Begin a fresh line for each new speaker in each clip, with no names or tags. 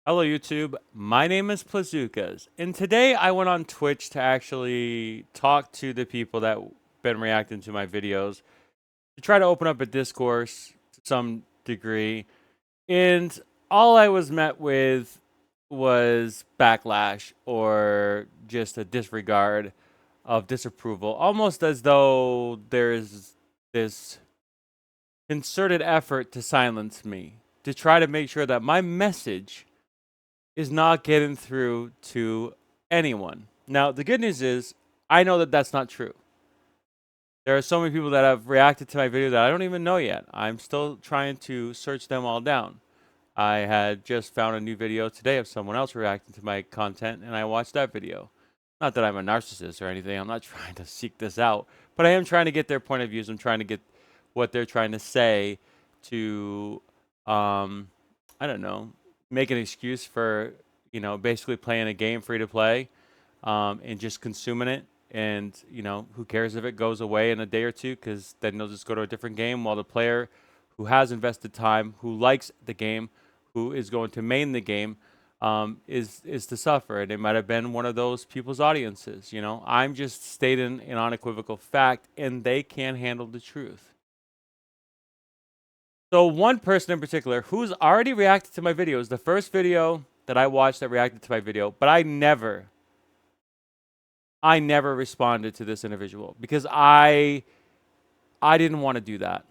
Hello YouTube, my name is Plazukas, and today I went on Twitch to actually talk to the people that been reacting to my videos to try to open up a discourse to some degree, and all I was met with was backlash or just a disregard of disapproval, almost as though there's this concerted effort to silence me, to try to make sure that my message is not getting through to anyone. Now, the good news is, I know that that's not true. There are so many people that have reacted to my video that I don't even know yet. I'm still trying to search them all down. I had just found a new video today of someone else reacting to my content, and I watched that video. Not that I'm a narcissist or anything. I'm not trying to seek this out, but I am trying to get their point of views. I'm trying to get what they're trying to say to, I don't know, make an excuse for, basically playing a game free to play, and just consuming it. And, who cares if it goes away in a day or two, because then they'll just go to a different game, while the player who has invested time, who likes the game, who is going to main the game, is to suffer. And it might have been one of those people's audiences. I'm just stating an unequivocal fact, and they can't handle the truth. So one person in particular who's already reacted to my videos, the first video that I watched that reacted to my video, but I never responded to this individual because I didn't want to do that.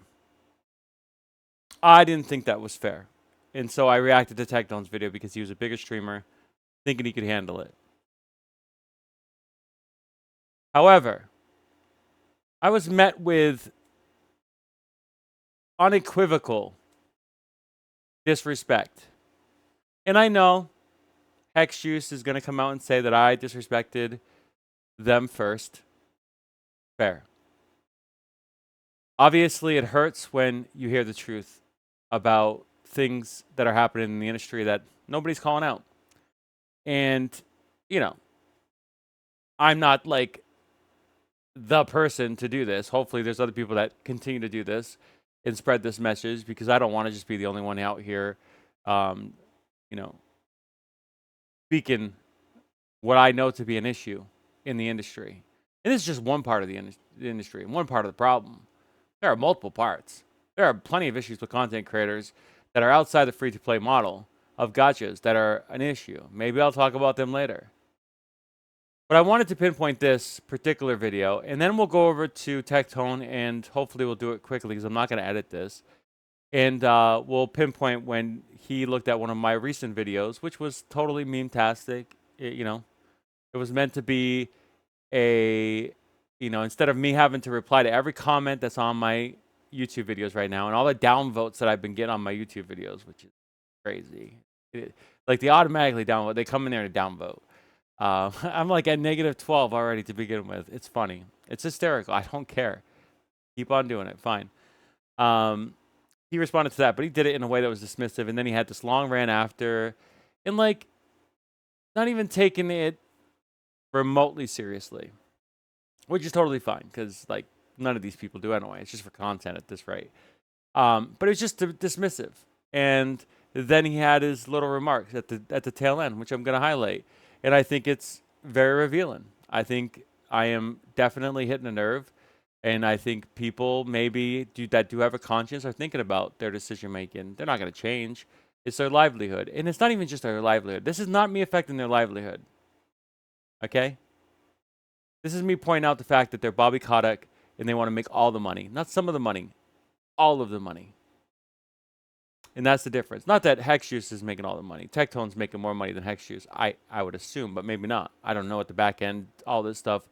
I didn't think that was fair. And so I reacted to Tectone's video because he was a bigger streamer, thinking he could handle it. However, I was met with unequivocal disrespect. And I know Hex Juice is going to come out and say that I disrespected them first. Fair. Obviously, it hurts when you hear the truth about things that are happening in the industry that nobody's calling out. And, I'm not like the person to do this. Hopefully, there's other people that continue to do this and spread this message, because I don't want to just be the only one out here, um, you know, speaking what I know to be an issue in the industry. And this is just one part of the industry and one part of the problem. There are multiple parts. There are plenty of issues with content creators that are outside the free-to-play model of gachas that are an issue. Maybe I'll talk about them later. But I wanted to pinpoint this particular video, and then we'll go over to Tectone, and hopefully we'll do it quickly because I'm not going to edit this. And we'll pinpoint when he looked at one of my recent videos, which was totally meme-tastic. It was meant to be a, instead of me having to reply to every comment that's on my YouTube videos right now and all the downvotes that I've been getting on my YouTube videos, which is crazy. Like, they automatically downvote. They come in there to downvote. I'm like at -12 already to begin with. It's funny. It's hysterical. I don't care. Keep on doing it. Fine. He responded to that, but he did it in a way that was dismissive, and then he had this long rant after, and like, not even taking it remotely seriously, which is totally fine because like none of these people do anyway. It's just for content at this rate. But it was just dismissive, and then he had his little remarks at the tail end, which I'm going to highlight, and I think it's very revealing. I think I am definitely hitting a nerve, and I think people maybe that do have a conscience are thinking about their decision making. They're not going to change. It's their livelihood, and it's not even just their livelihood. This is not me affecting their livelihood. Okay? This is me pointing out the fact that they're Bobby Kotick and they want to make all the money. Not some of the money, all of the money. And that's the difference. Not that Hex Juice is making all the money. Tectone's making more money than Hex Juice. I would assume, but maybe not. I don't know at the back end, all this stuff.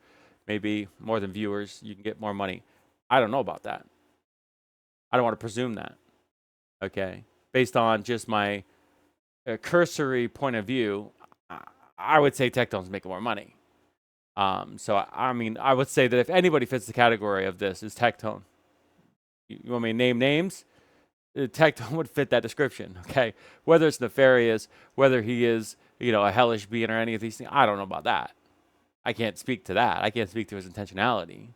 Maybe more than viewers, you can get more money. I don't know about that. I don't want to presume that. Okay? Based on just my cursory point of view, I would say Tectone's making more money. So I mean, I would say that if anybody fits the category of this, is Tectone. You want me to name names? Tectone would fit that description. Okay, whether it's nefarious, whether he is, a hellish being or any of these things, I don't know about that. I can't speak to that. I can't speak to his intentionality.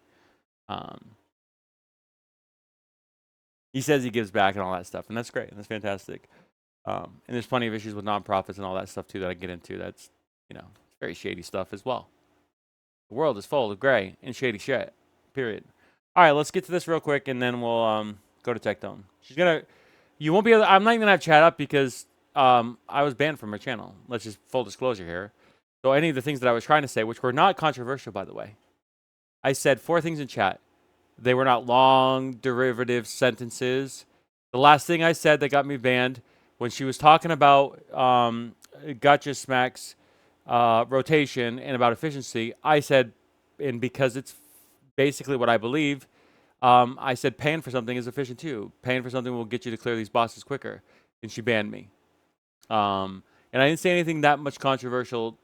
He says he gives back and all that stuff, and that's great. And that's fantastic. And there's plenty of issues with nonprofits and all that stuff too that I get into. That's, you know, very shady stuff as well. The world is full of gray and shady shit. Period. All right, let's get to this real quick, and then we'll go to Tectone. You won't be able. I'm not even gonna have chat up because I was banned from her channel. Let's just full disclosure here. So any of the things that I was trying to say, which were not controversial, by the way, I said 4 things in chat. They were not long derivative sentences. The last thing I said that got me banned when she was talking about Gotcha Smack's rotation and about efficiency, I said, and because it's basically what I believe, I said paying for something is efficient too. Paying for something will get you to clear these bosses quicker. And she banned me. And I didn't say anything that much controversial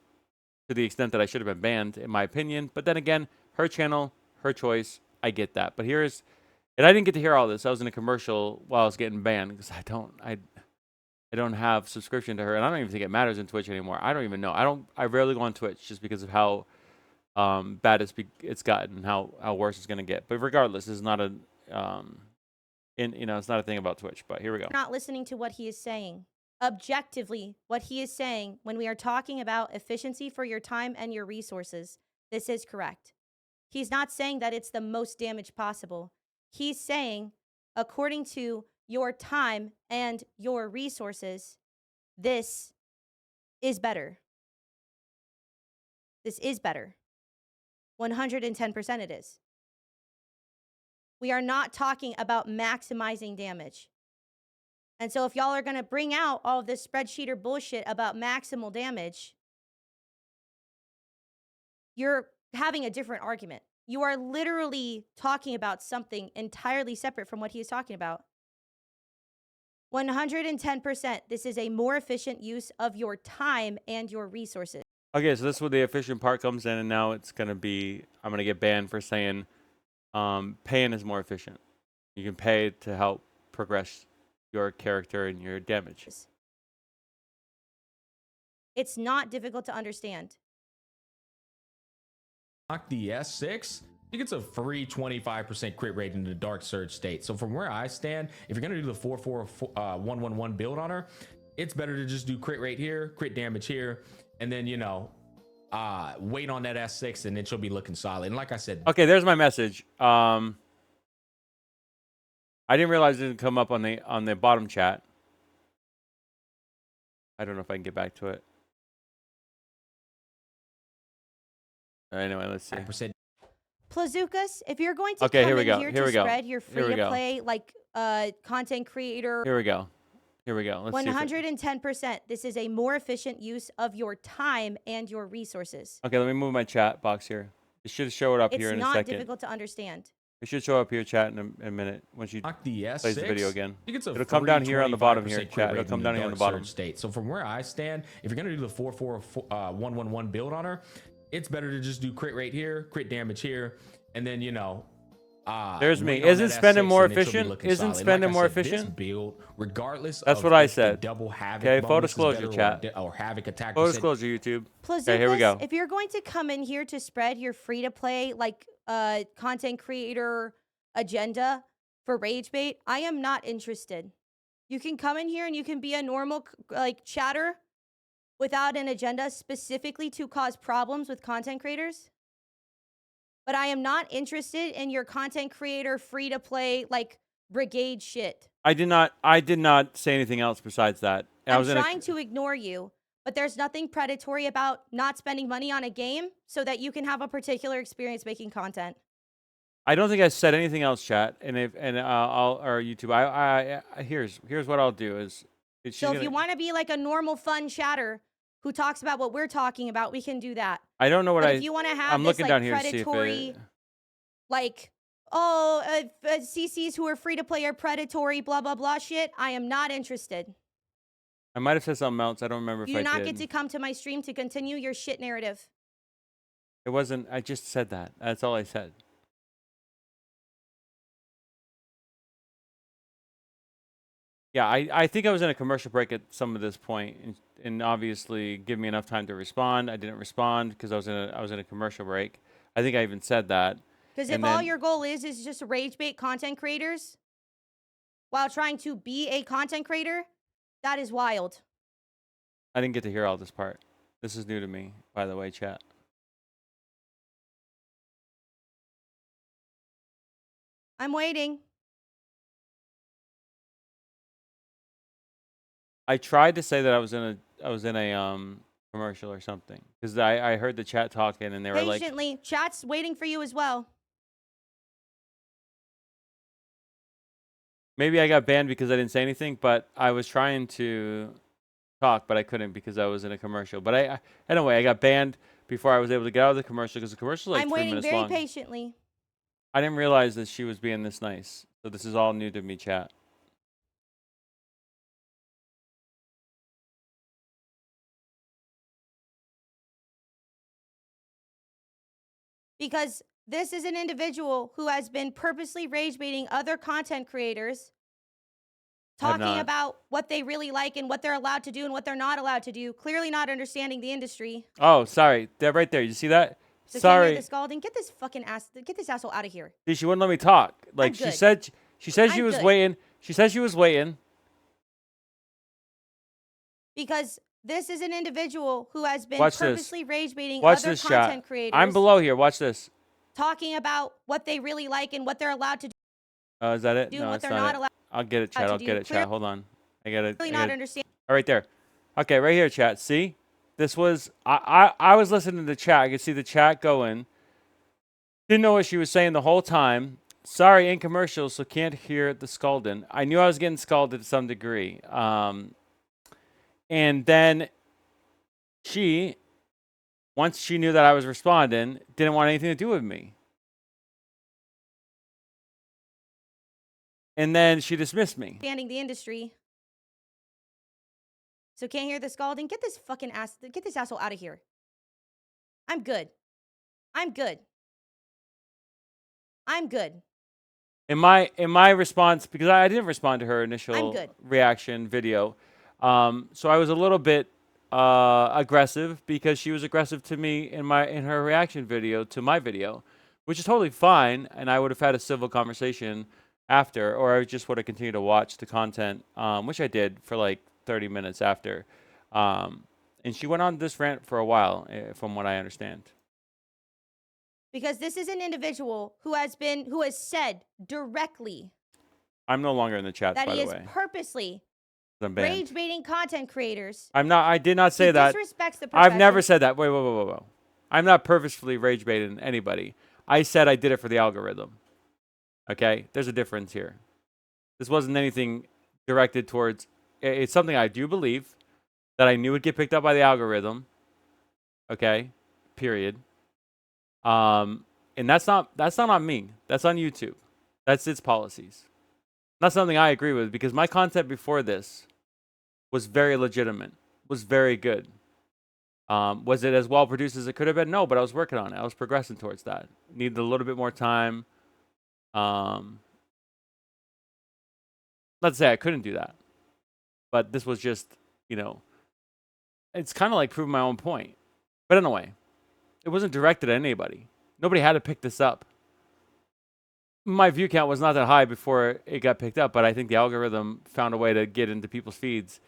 to the extent that I should have been banned, in my opinion. But then again, her channel, her choice. I get that. But and I didn't get to hear all this. I was in a commercial while I was getting banned because I don't have subscription to her, and I don't even think it matters in Twitch anymore. I don't even know. I rarely go on Twitch just because of how bad it's gotten and how worse it's gonna get. But regardless, this is not a it's not a thing about Twitch. But here we go.
Not listening to what he is saying. Objectively, what he is saying when we are talking about efficiency for your time and your resources, this is correct. He's not saying that it's the most damage possible. He's saying, according to your time and your resources, this is better. This is better. 110% it is. We are not talking about maximizing damage. And so if y'all are going to bring out all of this spreadsheeter bullshit about maximal damage, you're having a different argument. You are literally talking about something entirely separate from what he is talking about. 110%. This is a more efficient use of your time and your resources.
Okay, so this is where the efficient part comes in, and now it's gonna be I'm gonna get banned for saying paying is more efficient. You can pay to help progress your character and your damage.
It's not difficult to understand.
Lock the S6, it gets a free 25% crit rate in the Dark Surge state. So from where I stand, if you're gonna do the 44111 build on her, it's better to just do crit rate here, crit damage here, and then wait on that S6, and then she'll be looking solid. And like I said,
okay, there's my message. I didn't realize it didn't come up on the bottom chat. I don't know if I can get back to it. Anyway, let's see.
Plazookas, if you're going to come in here to spread your free-to-play content creator...
Here we go. Let's
110%. This is a more efficient use of your time and your resources.
Okay, let me move my chat box here. It should show it up here in a second.
It's not difficult to understand.
It should show up here, chat, in a minute once you plays the video again.
It'll
come down here on the bottom here, chat. It'll come down here on the bottom.
State. So from where I stand, if you're gonna do the 44111 build on her, it's better to just do crit rate here, crit damage here, and then
there's me. Isn't spending more efficient? Isn't spending more efficient?
Build, regardless.
That's what I said.
Double havoc.
Okay, full disclosure, chat.
Or havoc attack.
Full disclosure, YouTube.
Okay, here we go. If you're going to come in here to spread your free-to-play content creator agenda for rage bait, I am not interested. You can come in here and you can be a normal chatter without an agenda specifically to cause problems with content creators. But I am not interested in your content creator free-to-play brigade shit.
I did not say anything else besides that.
I'm trying to ignore you, but there's nothing predatory about not spending money on a game so that you can have a particular experience making content.
I don't think I said anything else, chat. And YouTube. Here's what I'll do is.
So if you want to be like a normal fun chatter who talks about what we're talking about, we can do that.
I don't know what
if you want to have
I'm
this
looking down here to see if
predatory, CCs who are free to play are predatory, blah blah blah shit, I am not interested.
I might have said something else. I don't remember if I did.
You do not get to come to my stream to continue your shit narrative.
It wasn't. I just said that. That's all I said. Yeah, I think I was in a commercial break at some of this point, and obviously give me enough time to respond. I didn't respond because I was in a commercial break. I think I even said that.
Because if all your goal is just rage bait content creators while trying to be a content creator, That is wild.
I didn't get to hear all this part. This is new to me, by the way, chat.
I'm waiting.
I tried to say that I was in a commercial or something because I heard the chat talking and they were like,
Patiently. Chat's waiting for you as well.
maybe I got banned because I didn't say anything, but I was trying to talk, but I couldn't because I was in a commercial. But anyway, I got banned before I was able to get out of the commercial because the commercial is like
I'm
3
waiting
minutes
very
long.
patiently.
I didn't realize that she was being this nice. So this is all new to me, chat.
Because this is an individual who has been purposely rage baiting other content creators, talking about what they really like and what they're allowed to do and what they're not allowed to do, clearly not understanding the industry.
Oh, sorry. That right there. You see that?
So can't
Sorry.
hear the scalding. Get this asshole out of here.
See, she wouldn't let me talk. Like she
good.
said she
I'm
was
good.
waiting. She said she was waiting.
Because this is an individual who has been
Watch this.
purposely rage baiting
Watch
other
this
content
chat.
creators,
I'm below here. Watch this.
talking about what they really like and what they're allowed to do.
Is that it?
Doing
No,
what
it's
they're
not
not
it.
allowed
I'll get it, chat.
to
I'll
do.
get it, chat. Hold on. I got it.
Clearly not understand.
Oh, right there. Okay, right here, chat. See? This was I was listening to the chat. I could see the chat going. Didn't know what she was saying the whole time. Sorry, in commercials, so can't hear the scalding. I knew I was getting scalded to some degree. And then she, once she knew that I was responding, didn't want anything to do with me. And then she dismissed me.
Understanding the industry. So can't hear the scalding. Get this asshole out of here. I'm good. I'm good. I'm good.
In my response, because I didn't respond to her initial
good.
reaction video, so I was a little bit aggressive because she was aggressive to me in her reaction video to my video, which is totally fine, and I would have had a civil conversation after, or I just would have continued to watch the content, which I did for like 30 minutes after, and she went on this rant for a while, from what I understand.
Because this is an individual who has said directly
I'm no longer in the chat,
that
by
he
the
is
way.
purposely
I'm banned.
rage baiting content creators.
I'm not. I did not say
He
that.
disrespects the
I've never
profession.
said that. Wait. I'm not purposefully rage baiting anybody. I said I did it for the algorithm. Okay? There's a difference here. This wasn't anything directed towards. It's something I do believe that I knew would get picked up by the algorithm. Okay? Period. And that's not on me. That's on YouTube. That's its policies. Not something I agree with because my content before this was very legitimate. Was very good. Was it as well produced as it could have been? No, but I was working on it. I was progressing towards that. Needed a little bit more time. Let's say I couldn't do that. But this was just, it's kind of like proving my own point. But anyway, it wasn't directed at anybody. Nobody had to pick this up. My view count was not that high before it got picked up, but I think the algorithm found a way to get into people's feeds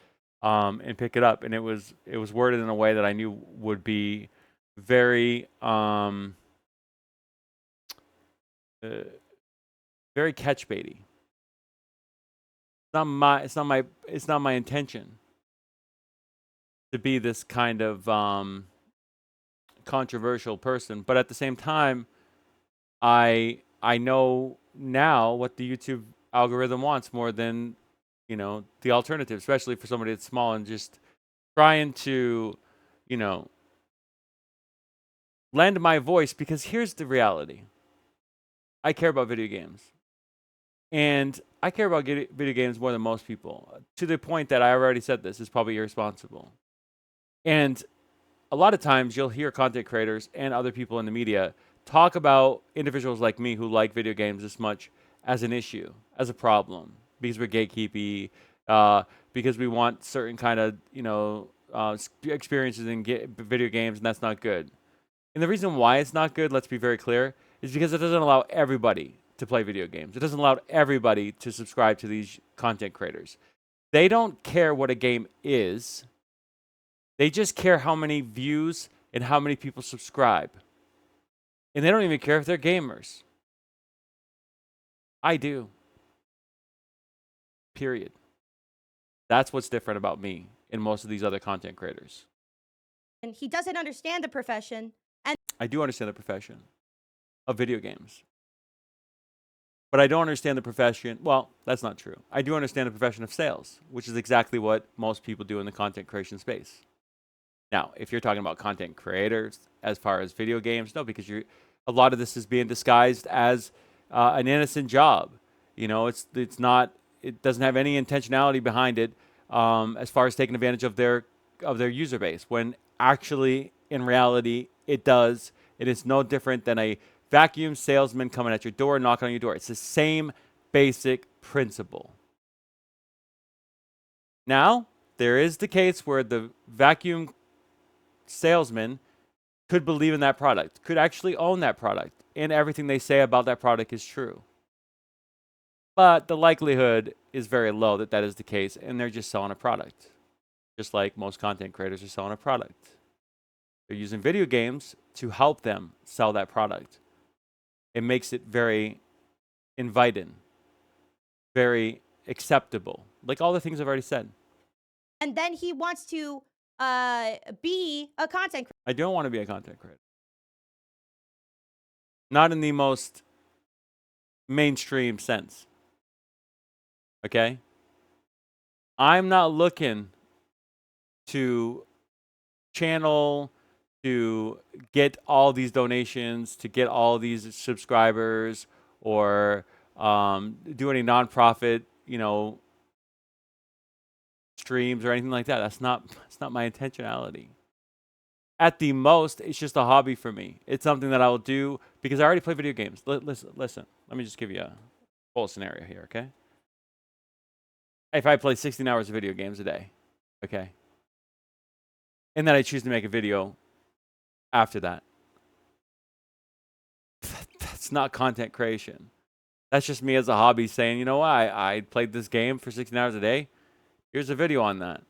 and pick it up. And it was worded in a way that I knew would be very very catch baity. It's not my intention to be this kind of controversial person, but at the same time, I know now what the YouTube algorithm wants more than the alternative, especially for somebody that's small and just trying to lend my voice, because here's the reality. I care about video games. And I care about video games more than most people, to the point that I already said this is probably irresponsible. And a lot of times you'll hear content creators and other people in the media talk about individuals like me who like video games this much as an issue, as a problem, because we're gatekeepy, because we want certain kind of experiences in video games, and that's not good. And the reason why it's not good, let's be very clear, is because it doesn't allow everybody to play video games. It doesn't allow everybody to subscribe to these content creators. They don't care what a game is. They just care how many views and how many people subscribe. And they don't even care if they're gamers. I do. Period. That's what's different about me and most of these other content creators.
And he doesn't understand the profession. And
I do understand the profession of video games. But I don't understand the profession. Well, that's not true. I do understand the profession of sales, which is exactly what most people do in the content creation space. Now, if you're talking about content creators as far as video games, no, because a lot of this is being disguised as an innocent job. You know, it doesn't have any intentionality behind it as far as taking advantage of their user base. When actually, in reality, it does. It is no different than a vacuum salesman coming at your door, knocking on your door. It's the same basic principle. Now, there is the case where the vacuum salesman could believe in that product, could actually own that product, and everything they say about that product is true. But the likelihood is very low that that is the case, and they're just selling a product. Just like most content creators are selling a product. They're using video games to help them sell that product. It makes it very inviting, very acceptable, like all the things I've already said.
And then he wants to be a content creator.
I don't want to be a content creator. Not in the most mainstream sense. Okay? I'm not looking to channel, to get all these donations, to get all these subscribers, or do any nonprofit, streams or anything like that. That's not my intentionality. At the most, it's just a hobby for me. It's something that I will do because I already play video games. Listen. Let me just give you a whole scenario here, okay? If I play 16 hours of video games a day, okay? And then I choose to make a video after that. That's not content creation. That's just me as a hobby saying, you know what, I played this game for 16 hours a day. Here's a video on that.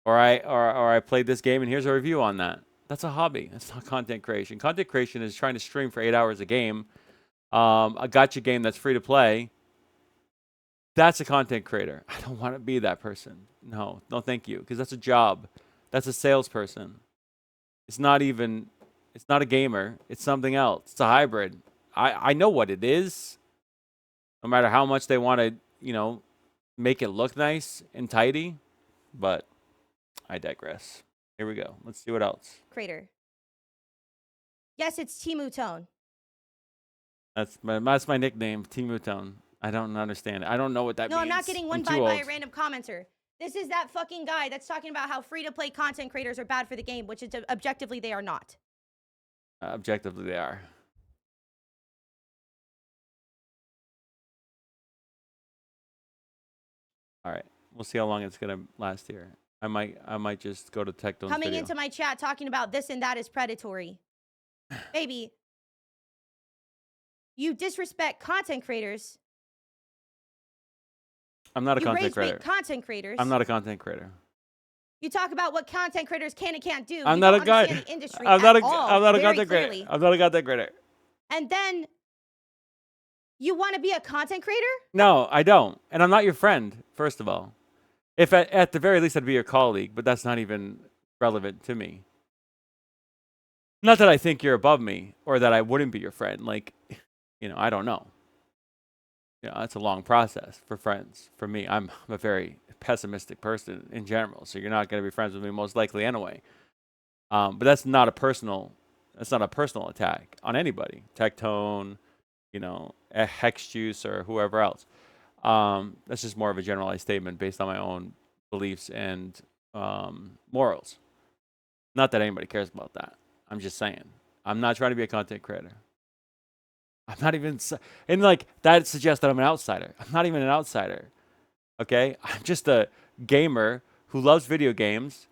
Or I played this game and here's a review on that. That's a hobby. That's not content creation. Content creation is trying to stream for 8 hours a game. A gacha game that's free to play. That's a content creator. I don't want to be that person. No, thank you. Because that's a job. That's a salesperson. It's not a gamer. It's something else. It's a hybrid. I know what it is. No matter how much they want to, make it look nice and tidy. But I digress. Here we go. Let's see what else.
Creator. Yes, it's Timu Tone.
That's my nickname, Timu Tone. I don't understand it. I don't know what that means.
No, I'm not getting one by a random commenter. This is that fucking guy that's talking about how free-to-play content creators are bad for the game, which is objectively they are not.
Objectively, they are. All right. We'll see how long it's going to last here. I might just go to Tectone's
Coming
video.
into my chat talking about this and that is predatory. Baby, you disrespect content creators.
I'm not a content creator.
Content creators.
I'm not a content creator.
You talk about what content creators can and can't do.
I'm not a guy.
The industry
I'm not a
creator.
content creator. I'm not a content creator.
And then you want to be a content creator?
No, I don't. And I'm not your friend, first of all. If at the very least I'd be your colleague, but that's not even relevant to me. Not that I think you're above me or that I wouldn't be your friend. Like, I don't know. That's a long process for friends. For me, I'm a very pessimistic person in general, so you're not going to be friends with me most likely anyway. But that's not a personal attack on anybody. Tectone, Hex Juice or whoever else. That's just more of a generalized statement based on my own beliefs and morals. Not that anybody cares about that. I'm just saying. I'm not trying to be a content creator. I'm not even, and like that suggests that I'm an outsider. I'm not even an outsider. Okay? I'm just a gamer who loves video games,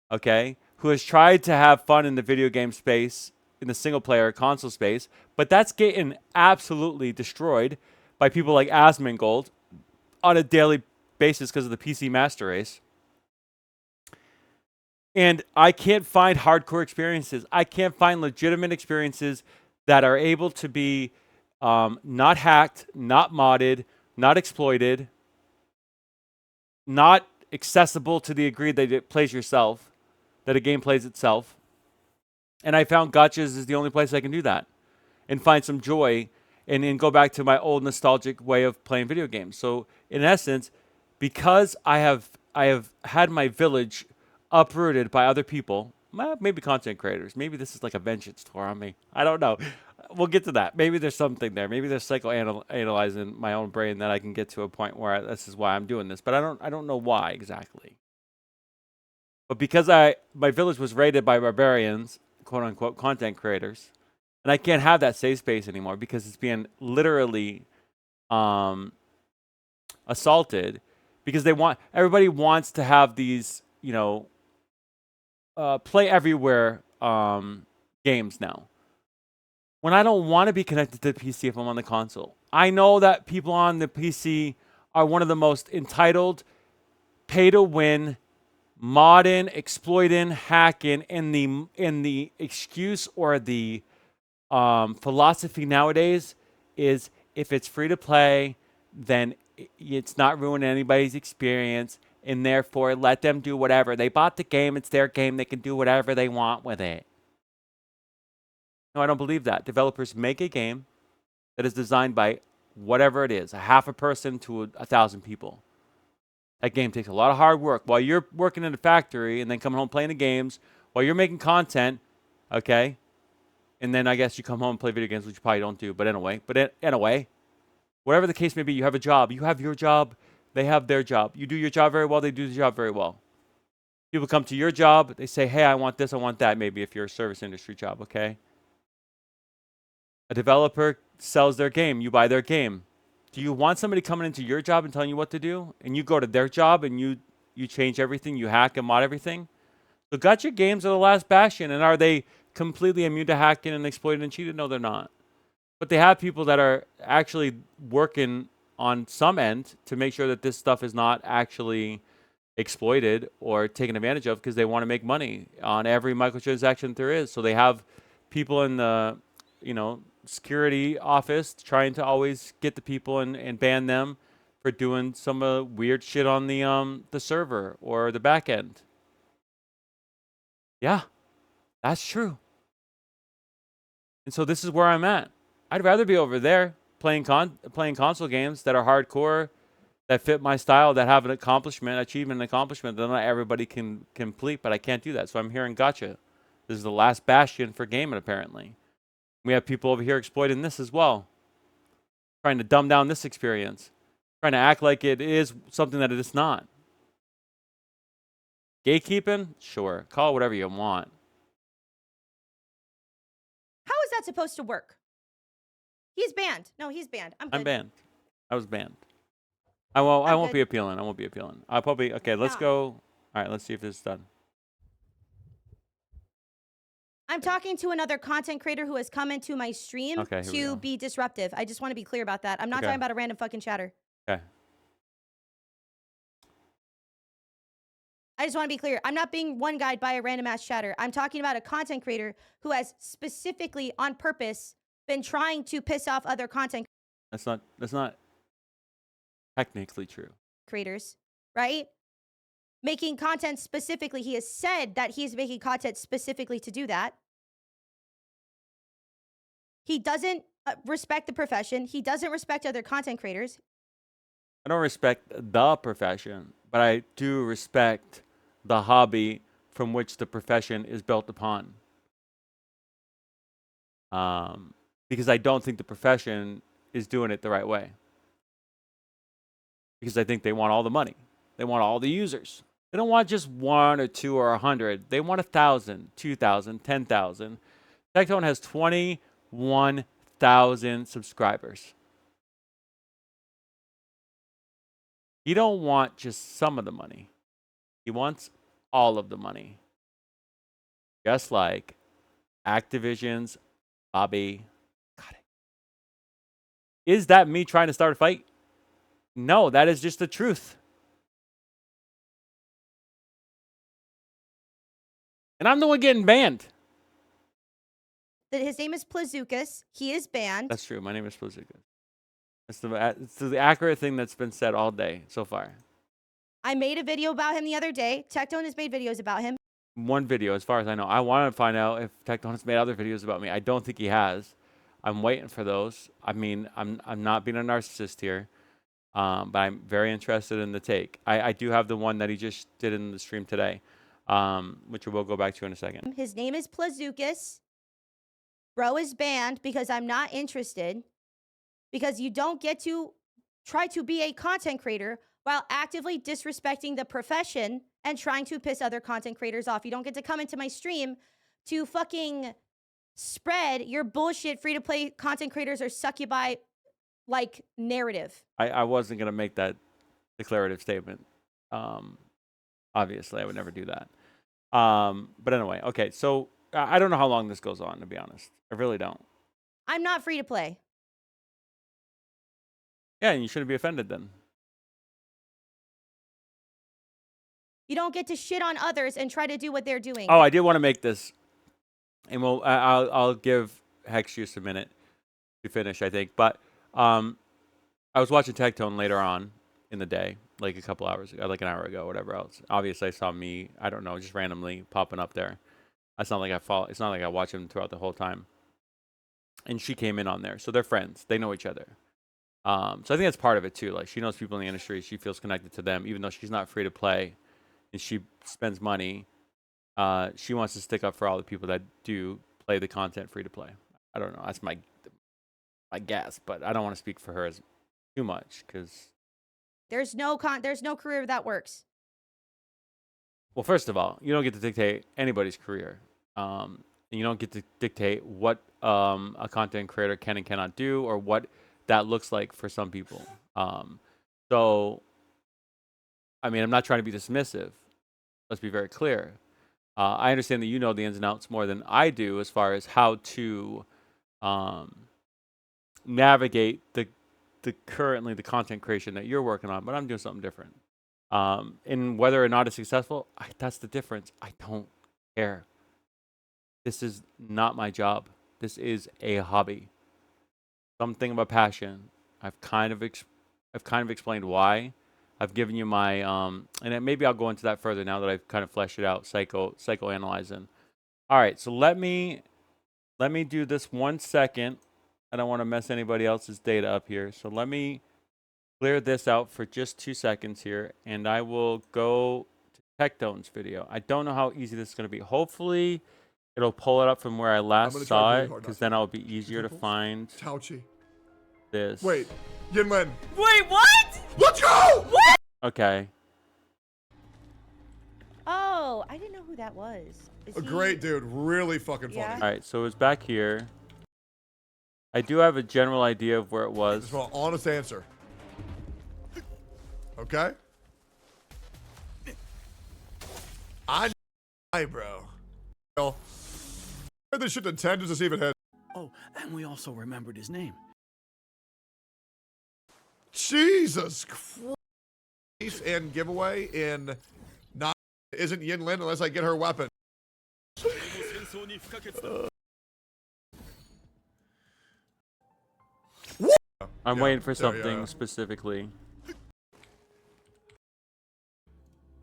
okay? Who has tried to have fun in the video game space, in the single player console space, but that's getting absolutely destroyed by people like Asmongold on a daily basis because of the PC Master Race. And I can't find hardcore experiences. I can't find legitimate experiences that are able to be not hacked, not modded, not exploited, not accessible to the degree that it plays yourself, that a game plays itself. And I found gachas is the only place I can do that and find some joy and go back to my old nostalgic way of playing video games. So in essence, because I have had my village uprooted by other people, maybe content creators. Maybe this is like a vengeance tour on me. I don't know. We'll get to that. Maybe there's something there. Maybe there's psychoanalyzing my own brain that I can get to a point where this is why I'm doing this. But I don't know why exactly. But because my village was raided by barbarians, quote unquote content creators, and I can't have that safe space anymore because it's being literally assaulted because everybody wants to have these, play everywhere games now. When I don't want to be connected to the PC if I'm on the console. I know that people on the PC are one of the most entitled, pay to win, modding, exploiting, hacking, in the excuse or the philosophy nowadays is if it's free to play, then it's not ruining anybody's experience, and therefore let them do whatever. They bought the game, it's their game, they can do whatever they want with it. No, I don't believe that. Developers make a game that is designed by whatever it is, a half a person to 1,000 people. That game takes a lot of hard work. While you're working in a factory and then coming home playing the games, while you're making content, okay? And then I guess you come home and play video games, which you probably don't do, but in a way, whatever the case may be, you have a job. You have your job, they have their job. You do your job very well, they do the job very well. People come to your job, they say, hey, I want this, I want that, maybe if you're a service industry job, okay? A developer sells their game, you buy their game. Do you want somebody coming into your job and telling you what to do? And you go to their job and you change everything, you hack and mod everything? So gacha games are the last bastion, and are they completely immune to hacking and exploiting and cheating? No, they're not. But they have people that are actually working on some end to make sure that this stuff is not actually exploited or taken advantage of because they want to make money on every microtransaction that there is. So they have people in the, security office trying to always get the people and ban them for doing some weird shit on the server or the back end. Yeah, that's true. And so this is where I'm at. I'd rather be over there playing console games that are hardcore, that fit my style, that have an achievement, accomplishment that not everybody can complete, but I can't do that. So I'm here in gacha. This is the last bastion for gaming, apparently. We have people over here exploiting this as well, trying to dumb down this experience, trying to act like it is something that it is not. Gatekeeping? Sure. Call it whatever you want.
How is that supposed to work? He's banned. No, he's banned. I'm good.
I'm banned. I was banned. I won't
good.
be appealing. I won't be appealing. I'll probably... Okay, let's go. All right, let's see if this is done.
I'm talking to another content creator who has come into my stream to be disruptive. I just want to be clear about that. I'm not talking about a random fucking chatter.
Okay.
I just want to be clear. I'm not being one guyed by a random ass chatter. I'm talking about a content creator who has specifically on purpose been trying to piss off other content
That's not technically true.
creators, right? Making content specifically. He has said that he's making content specifically to do that. He doesn't respect the profession. He doesn't respect other content creators.
I don't respect the profession, but I do respect the hobby from which the profession is built upon. Because I don't think the profession is doing it the right way. Because I think they want all the money. They want all the users. They don't want just 1 or 2 or 100. They want 1,000, 2,000, 10,000. Tectone has 21,000 subscribers. He don't want just some of the money. He wants all of the money. Just like Activision's Bobby. Got it. Is that me trying to start a fight? No, that is just the truth. And I'm the one getting banned.
That his name is Plazukas. He is banned.
That's true. My name is Plazuka. It's the accurate thing that's been said all day so far.
I made a video about him the other day. Tectone has made videos about him.
One video, as far as I know. I want to find out if Tectone has made other videos about me. I don't think he has. I'm waiting for those. I mean, I'm not being a narcissist here, but I'm very interested in the take. I do have the one that he just did in the stream today, which we'll go back to in a second.
His name is Plazukas. Bro is banned because I'm not interested. Because you don't get to try to be a content creator while actively disrespecting the profession and trying to piss other content creators off. You don't get to come into my stream to fucking spread your bullshit free-to-play content creators or succubi like narrative.
I wasn't gonna make that declarative statement. Obviously, I would never do that. But anyway, okay. So I don't know how long this goes on, to be honest. I really don't.
I'm not free to play.
Yeah, and you shouldn't be offended then.
You don't get to shit on others and try to do what they're doing.
Oh, I did want to make this, and I'll give Hex Juice a minute to finish, I think. But I was watching Tectone later on in the day, like a couple hours ago, like an hour ago, whatever else. Obviously, I saw me, I don't know, just randomly popping up there. It's not like I watch him throughout the whole time. And she came in on there, so they're friends. They know each other. So I think that's part of it too. Like, she knows people in the industry. She feels connected to them, even though she's not free to play, and she spends money. She wants to stick up for all the people that do play the content free to play. I don't know. That's my guess, but I don't want to speak for her as too much because
There's no career that works.
well, first of all, you don't get to dictate anybody's career. And you don't get to dictate what a content creator can and cannot do, or what that looks like for some people. So, I mean, I'm not trying to be dismissive. Let's be very clear. I understand that you know the ins and outs more than I do as far as how to navigate the currently the content creation that you're working on, but I'm doing something different. And whether or not it's successful, that's the difference. I don't care. This is not my job. This is a hobby. Something of a passion. I've kind of explained why. I've given you my and then maybe I'll go into that further now that I've kind of fleshed it out, psychoanalyzing. All right, so let me do this 1 second. I don't want to mess anybody else's data up here. So let me clear this out for just 2 seconds here, and I will go to Tectone's video. I don't know how easy this is going to be. Hopefully, it'll pull it up from where I last saw it, because then it'll be easier to find this.
Wait, Yinlin.
Wait, what?
Let's go!
What?
Okay.
Oh, I didn't know who that was.
A great dude, really fucking funny.
Yeah.
All right, so it's back here. I do have a general idea of where it was.
Just want an honest answer. Okay? Bro. Well, I this shit to 10 just to see if it hit.
Oh, and we also remembered his name.
Jesus Christ. And giveaway in not isn't Yinlin unless I get her weapon.
I'm
Yeah,
waiting for
yeah,
something
yeah.
specifically.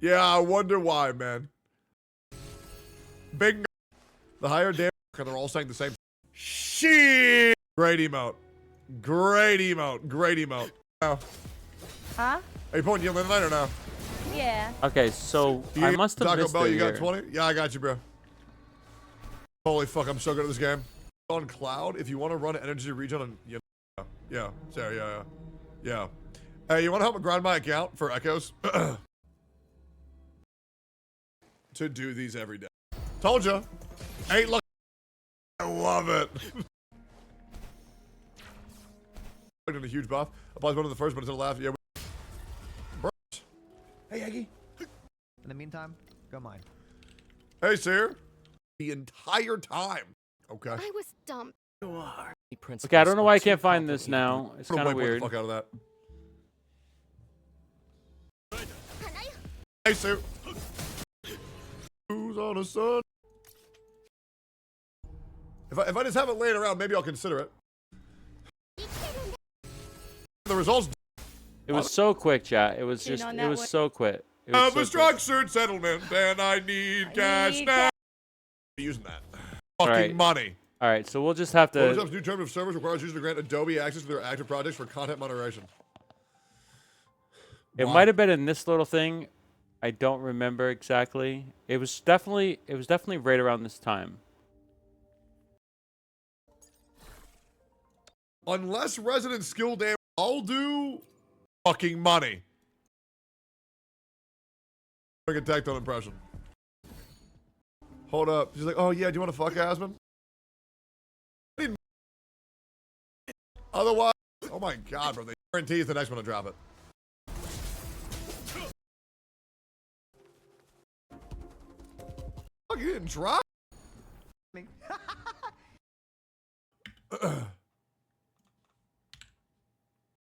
Yeah, I wonder why, man. Big the higher damage, and they're all saying the same. Shit. Great emote. Great emote. Great emote. Now,
Huh?
are you pulling Yinlin tonight or no?
Yeah.
Okay, so
You
I
get
must have
Taco
missed
Bell,
it
you got
here.
20? Yeah, I got you, bro. Holy fuck, I'm so good at this game. On cloud, if you want to run energy regen on, yeah, Sarah, yeah. Hey, you want to help me grind my account for echoes? To do these every day. Told ya. Ain't look. I love it. A huge buff. Applies one of the first, but it's in the last. Yeah.
Hey, Aggie.
In the meantime, go mine.
Hey, Sir. The entire time. Okay.
I was dumb.
You are.
Okay, I don't know why I can't find this now. It's
I'm
kind
gonna
of
wipe
weird.
the fuck out of that. Hey, Sue. Who's on a sun? If I just have it laying around, maybe I'll consider it. The results.
It was so quick, chat. It was just,
on
it
that
was
one.
so quick. It
Have
was
a
so quick.
structured settlement, and I need cash
need
now. Using that. Fucking
right.
money.
All right, so we'll just have to.
Photoshop's new term of service requires users to grant Adobe access to their active projects for content moderation.
It
Wow.
might have been in this little thing. I don't remember exactly. It was definitely right around this time.
Unless resident skill damage, I'll do fucking money. Bring a Tectone impression. Hold up. She's like, oh yeah, do you want to fuck Asmon? Otherwise, oh my god, bro. They guarantee the next one to drop it. Fuck, you didn't drop?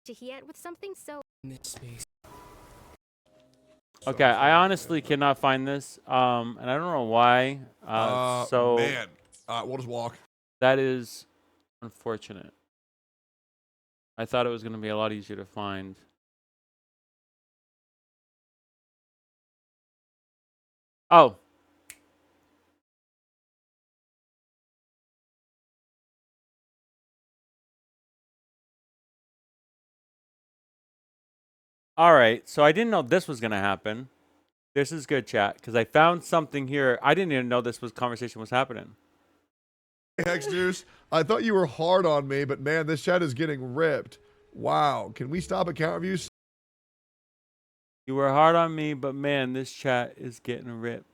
To hit with something so
Okay, I honestly cannot find this, and I don't know why. So
man, we'll just walk.
that is unfortunate. I thought it was going to be a lot easier to find. Oh. All right, so I didn't know this was going to happen. This is good, chat, because I found something here. I didn't even know this conversation was happening.
Hex Juice, I thought you were hard on me, but man, this chat is getting ripped. Wow, can we stop account reviews?
You were hard on me, but man, this chat is getting ripped.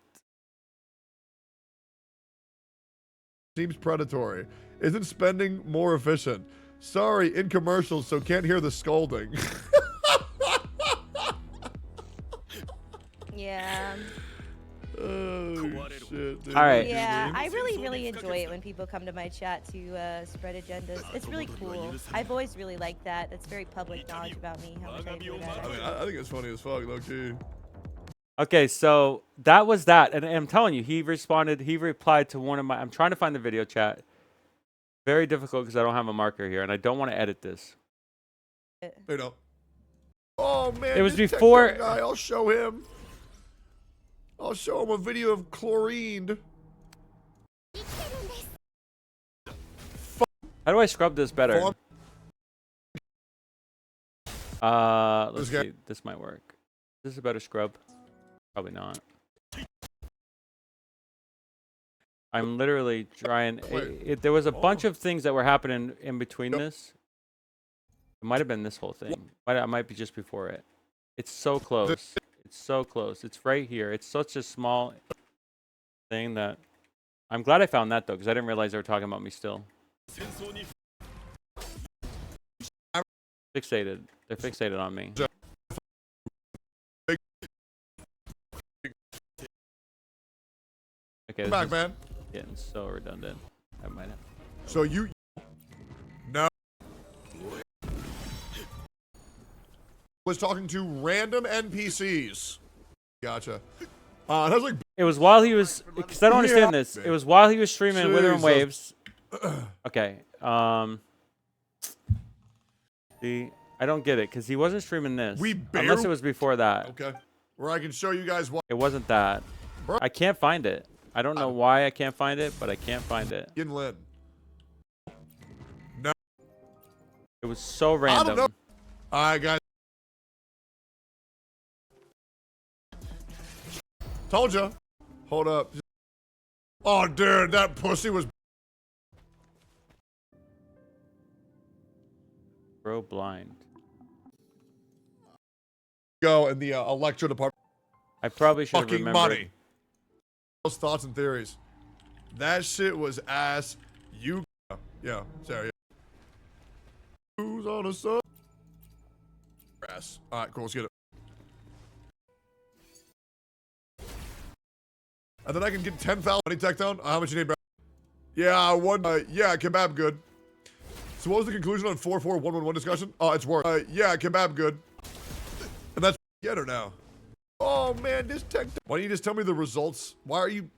Seems predatory. Isn't spending more efficient? Sorry, in commercials, so can't hear the scolding.
Yeah.
Oh, shit, dude.
All right.
Yeah, I really enjoy it when people come to my chat to spread agendas. It's really cool. I've always really liked that. That's very public knowledge about me. How much I enjoy that.
I mean, I think it's funny as fuck, low key.
Okay, so that was that, and I'm telling you, he replied to one of my. I'm trying to find the video chat. Very difficult because I don't have a marker here, and I don't want to edit this.
You know. Oh man,
It was
this
before-
Tectone guy, I'll show him. I'll show him a video of chlorine.
How do I scrub this better? Let's
This guy-
see. This might work. Is this a better scrub? Probably not. I'm literally trying. There was a bunch of things that were happening in between this. It might have been this whole thing. It might be just before it. It's so close. It's so close. It's right here. It's such a small thing that... I'm glad I found that, though, because I didn't realize they were talking about me still. Fixated. They're fixated on me. Okay,
Come
this
back,
is
man.
getting so redundant. I might have...
So you... No. Was talking to random NPCs. Gotcha. It has like...
It was while he was... Because I don't understand
Yeah.
this. It was while he was streaming Withering
Jesus.
Waves. Okay. See, I don't get it, because he wasn't streaming this.
We
Unless
barely-
it was before that.
Okay. Where I can show you guys what...
It wasn't that.
Bro.
I can't find it. I don't know why I can't find it, but I can't find it.
In Lynn.
It was so
I don't know.
random.
Alright, guys. Told ya. Hold up. Oh, dude, that pussy was...
Bro blind.
Go in the electro department.
I probably should have
Fucking
remembered.
money. Those thoughts and theories. That shit was ass. You... Yeah, sorry. Yeah. Who's on a sub? Ass. Alright, cool, let's get it. And then I can get 10,000 money Tectone. How much you need, bro? Yeah, one. Yeah, kebab good. So what was the conclusion on 44111 discussion? Oh, it's work. Yeah, kebab good. And that's get her now. Oh man, this Tectone. Why don't you just tell me the results? Why are you?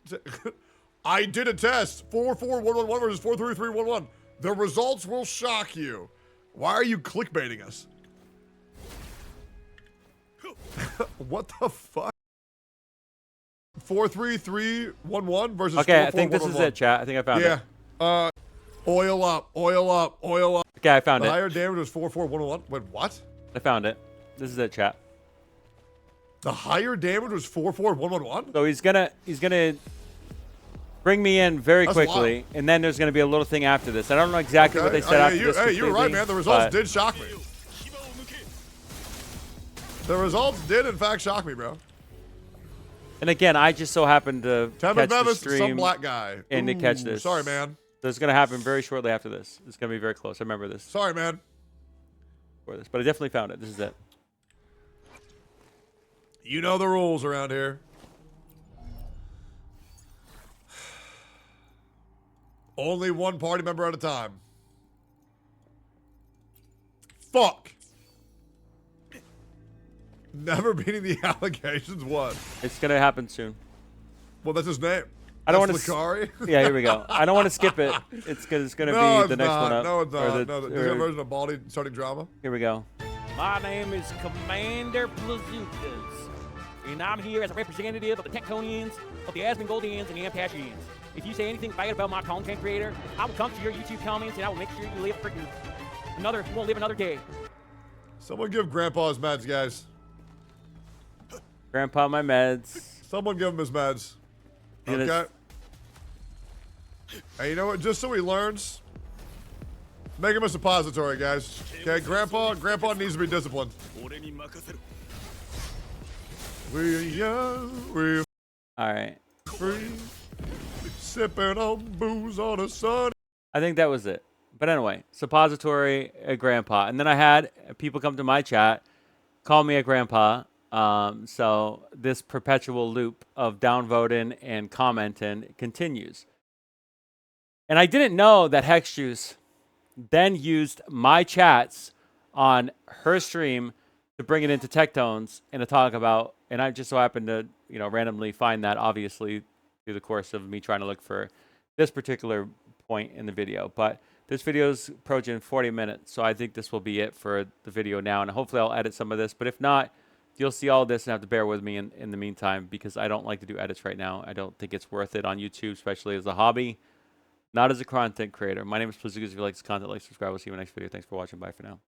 I did a test. 44111 versus 43311. The results will shock you. Why are you clickbaiting us? What the fuck? 43311 versus
Okay, I think this is
44111.
it, chat. I think I found it.
Yeah. Oil up, oil up, oil up.
Okay, I found
The
it.
higher damage was 44111. Wait, what?
I found it. This is it, chat.
The higher damage was 44111?
So he's gonna bring me in very
That's
quickly,
wild.
and then there's gonna be a little thing after this. I don't know exactly what they said after this.
Hey, you were right,
completely,
man. The results
but-
did shock me. The results did, in fact, shock me, bro.
And again, I just so happened to
Tempest
catch the
Bevis, some
stream
black guy.
and to catch
Ooh,
this.
Sorry, man.
So it's gonna happen very shortly after this. It's gonna be very close. I remember this.
Sorry, man.
For this, but I definitely found it. This is it.
You know the rules around here. Only one party member at a time. Fuck. Never beating the allegations. What?
It's gonna happen soon.
Well, that's his name.
I don't
That's
want to.
Lucari?
Yeah, here we go. I don't want to skip it. It's gonna
No,
be
it's
the next
not.
one up.
No, it's
or
not.
the-
No,
or-
there's a version of Baldy starting drama.
Here we go.
My name is Commander Blazookas, and I'm here as a representative of the Tectonians, of the Asmongoldиans, and the Ampashians. If you say anything bad about my content creator, I will come to your YouTube comments and I will make sure you live freaking you won't live another day.
Someone give Grandpa his meds, guys.
Grandpa, my meds.
Someone give him his meds.
Yeah,
Okay?
that's-
Hey, you know what? Just so he learns, make him a suppository, guys. Okay, Grandpa needs to be disciplined. We're young, we're
All right.
free, sipping on booze on a sunny.
I think that was it. But anyway, suppository, a grandpa, and then I had people come to my chat, call me a grandpa. So this perpetual loop of downvoting and commenting continues. And I didn't know that Hex Juice then used my chats on her stream to bring it into Tectone's and to talk about, and I just so happened to, randomly find that obviously through the course of me trying to look for this particular point in the video. But this video is approaching 40 minutes, so I think this will be it for the video now, and hopefully I'll edit some of this. But if not, you'll see all this and have to bear with me in the meantime, because I don't like to do edits right now. I don't think it's worth it on YouTube, especially as a hobby. Not as a content creator. My name is Blazookas. If you like this content, like, subscribe. We'll see you in the next video. Thanks for watching. Bye for now.